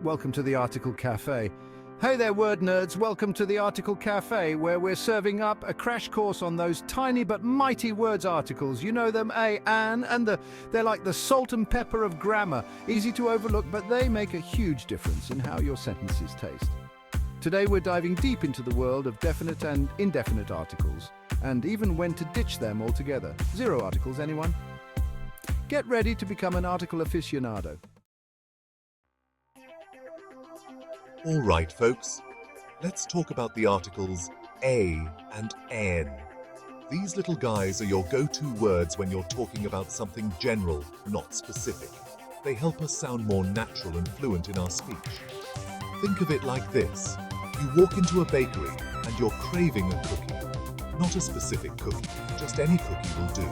Welcome to the Article Cafe. Hey there, word nerds. Welcome to the Article Cafe, where we're serving up a crash course on those tiny but mighty words articles. You know them, an, and they're like the salt and pepper of grammar. Easy to overlook, but they make a huge difference in how your sentences taste. Today we're diving deep into the world of definite and indefinite articles, and even when to ditch them altogether. Zero articles, anyone? Get ready to become an article aficionado. All right, folks, let's talk about the articles a and n. These little guys are your go-to words when you're talking about something general, not specific. They help us sound more natural and fluent in our speech. Think of it like this. You walk into a bakery and you're craving a cookie. Not a specific cookie, just any cookie will do.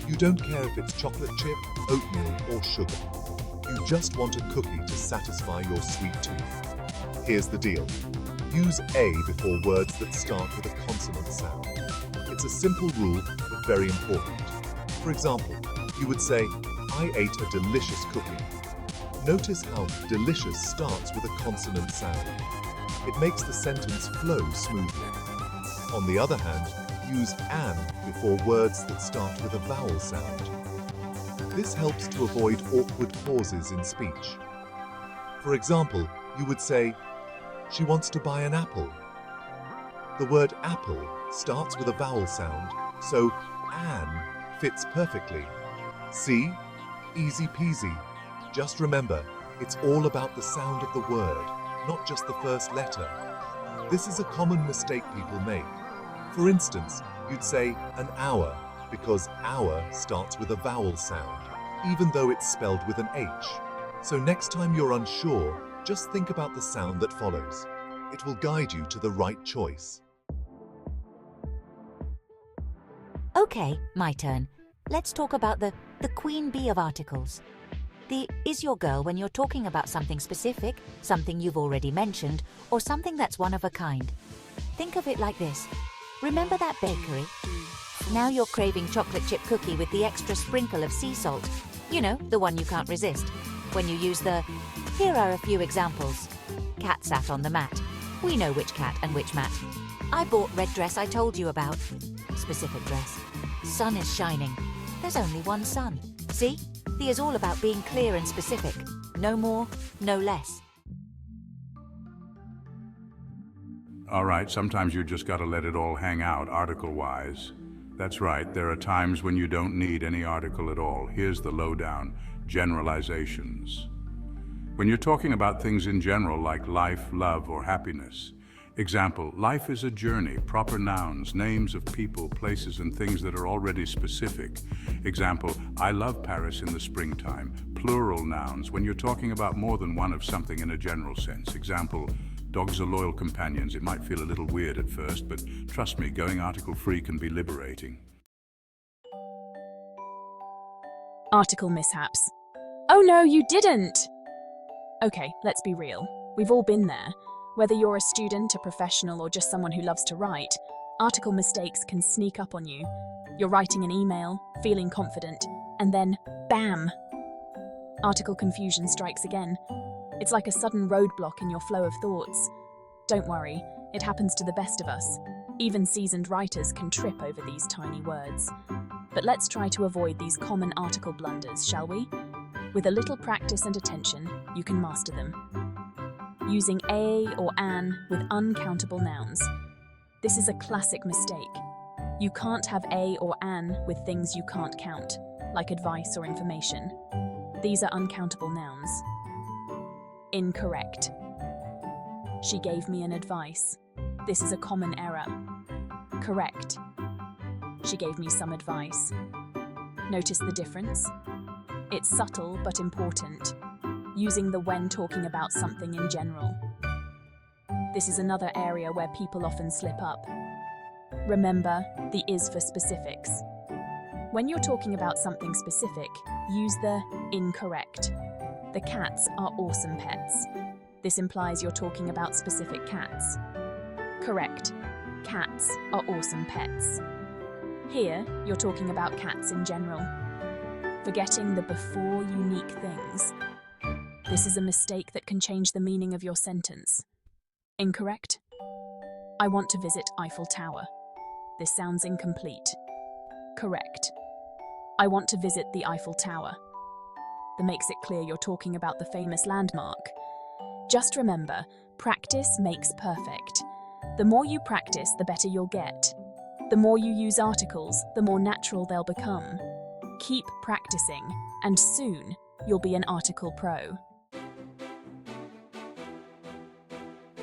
You don't care if it's chocolate chip, oatmeal, or sugar. You just want a cookie to satisfy your sweet tooth. Here's the deal. Use A before words that start with a consonant sound. It's a simple rule, but very important. For example, you would say, I ate a delicious cookie. Notice how delicious starts with a consonant sound. It makes the sentence flow smoothly. On the other hand, use an before words that start with a vowel sound. This helps to avoid awkward pauses in speech. For example, you would say, she wants to buy an apple. The word apple starts with a vowel sound, so an fits perfectly. See? Easy peasy. Just remember, it's all about the sound of the word, not just the first letter. This is a common mistake people make. For instance, you'd say an hour because hour starts with a vowel sound, even though it's spelled with an H. So next time you're unsure, just think about the sound that follows. It will guide you to the right choice. Okay, my turn. Let's talk about the queen bee of articles. The is your girl when you're talking about something specific, something you've already mentioned, or something that's one of a kind. Think of it like this. Remember that bakery? Now you're craving chocolate chip cookie with the extra sprinkle of sea salt. You know, the one you can't resist. When you use the, here are a few examples. Cat sat on the mat. We know which cat and which mat. I bought red dress I told you about. Specific dress. Sun is shining. There's only one sun. See? The is all about being clear and specific. No more, no less. All right, sometimes you just gotta let it all hang out, article-wise. That's right, there are times when you don't need any article at all. Here's the lowdown: generalizations. When you're talking about things in general, like life, love, or happiness. Example, life is a journey, proper nouns, names of people, places, and things that are already specific. Example, I love Paris in the springtime. Plural nouns, when you're talking about more than one of something in a general sense. Example, dogs are loyal companions. It might feel a little weird at first, but trust me, going article-free can be liberating. Article mishaps. Oh no, you didn't! Okay, let's be real. We've all been there. Whether you're a student, a professional, or just someone who loves to write, article mistakes can sneak up on you. You're writing an email, feeling confident, and then, bam! Article confusion strikes again. It's like a sudden roadblock in your flow of thoughts. Don't worry, it happens to the best of us. Even seasoned writers can trip over these tiny words. But let's try to avoid these common article blunders, shall we? With a little practice and attention, you can master them. Using a or an with uncountable nouns. This is a classic mistake. You can't have a or an with things you can't count, like advice or information. These are uncountable nouns. Incorrect. She gave me an advice. This is a common error. Correct. She gave me some advice. Notice the difference? It's subtle but important, using the when talking about something in general. This is another area where people often slip up. Remember, the is for specifics. When you're talking about something specific, use the incorrect. The cats are awesome pets. This implies you're talking about specific cats. Correct. Cats are awesome pets. Here, you're talking about cats in general. Forgetting the before unique things. This is a mistake that can change the meaning of your sentence. Incorrect. I want to visit Eiffel Tower. This sounds incomplete. Correct. I want to visit the Eiffel Tower. That makes it clear you're talking about the famous landmark. Just remember, practice makes perfect. The more you practice, the better you'll get. The more you use articles, the more natural they'll become. Keep practicing, and soon you'll be an article pro.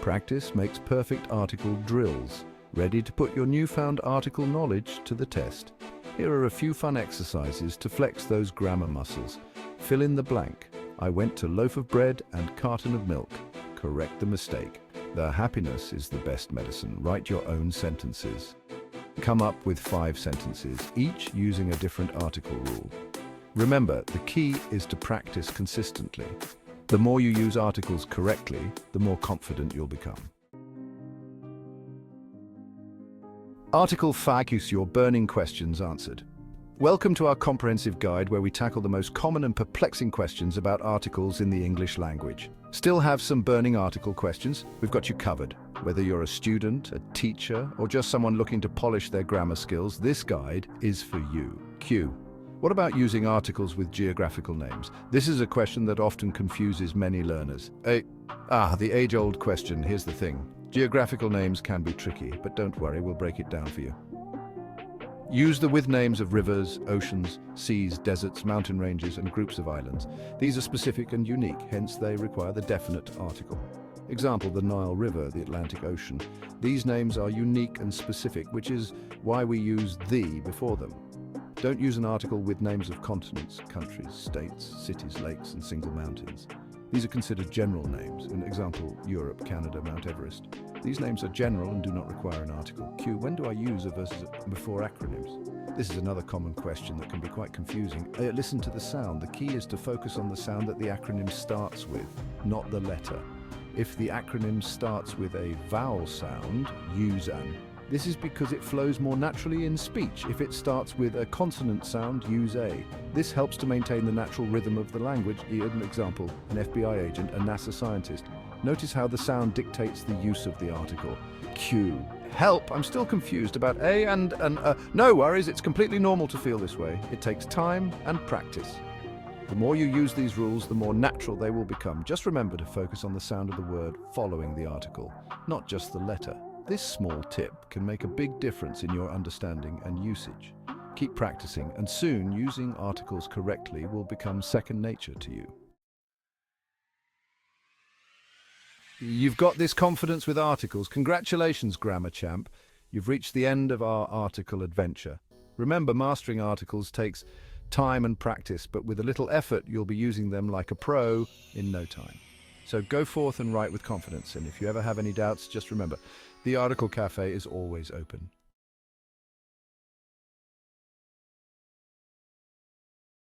Practice makes perfect article drills, ready to put your newfound article knowledge to the test. Here are a few fun exercises to flex those grammar muscles. Fill in the blank. I went to loaf of bread and carton of milk. Correct the mistake. The happiness is the best medicine. Write your own sentences. Come up with 5 sentences, each using a different article rule. Remember, the key is to practice consistently. The more you use articles correctly, the more confident you'll become. Article focus, your burning questions answered. Welcome to our comprehensive guide where we tackle the most common and perplexing questions about articles in the English language. Still have some burning article questions? We've got you covered. Whether you're a student, a teacher, or just someone looking to polish their grammar skills, this guide is for you. Q. What about using articles with geographical names? This is a question that often confuses many learners. The age-old question. Here's the thing. Geographical names can be tricky, but don't worry, we'll break it down for you. Use the with names of rivers, oceans, seas, deserts, mountain ranges, and groups of islands. These are specific and unique, hence they require the definite article. Example, the Nile River, the Atlantic Ocean. These names are unique and specific, which is why we use the before them. Don't use an article with names of continents, countries, states, cities, lakes, and single mountains. These are considered general names. An example, Europe, Canada, Mount Everest. These names are general and do not require an article. Q. When do I use a versus before acronyms? This is another common question that can be quite confusing. Listen to the sound. The key is to focus on the sound that the acronym starts with, not the letter. If the acronym starts with a vowel sound, use an. This is because it flows more naturally in speech. If it starts with a consonant sound, use a. This helps to maintain the natural rhythm of the language. An example, an FBI agent, a NASA scientist. Notice how the sound dictates the use of the article. Q. Help! I'm still confused about a and an. No worries, it's completely normal to feel this way. It takes time and practice. The more you use these rules, the more natural they will become. Just remember to focus on the sound of the word following the article, not just the letter. This small tip can make a big difference in your understanding and usage. Keep practicing, and soon using articles correctly will become second nature to you. You've got this confidence with articles. Congratulations, Grammar Champ. You've reached the end of our article adventure. Remember, mastering articles takes time and practice, but with a little effort, you'll be using them like a pro in no time. So go forth and write with confidence, and if you ever have any doubts, just remember, the Article Cafe is always open.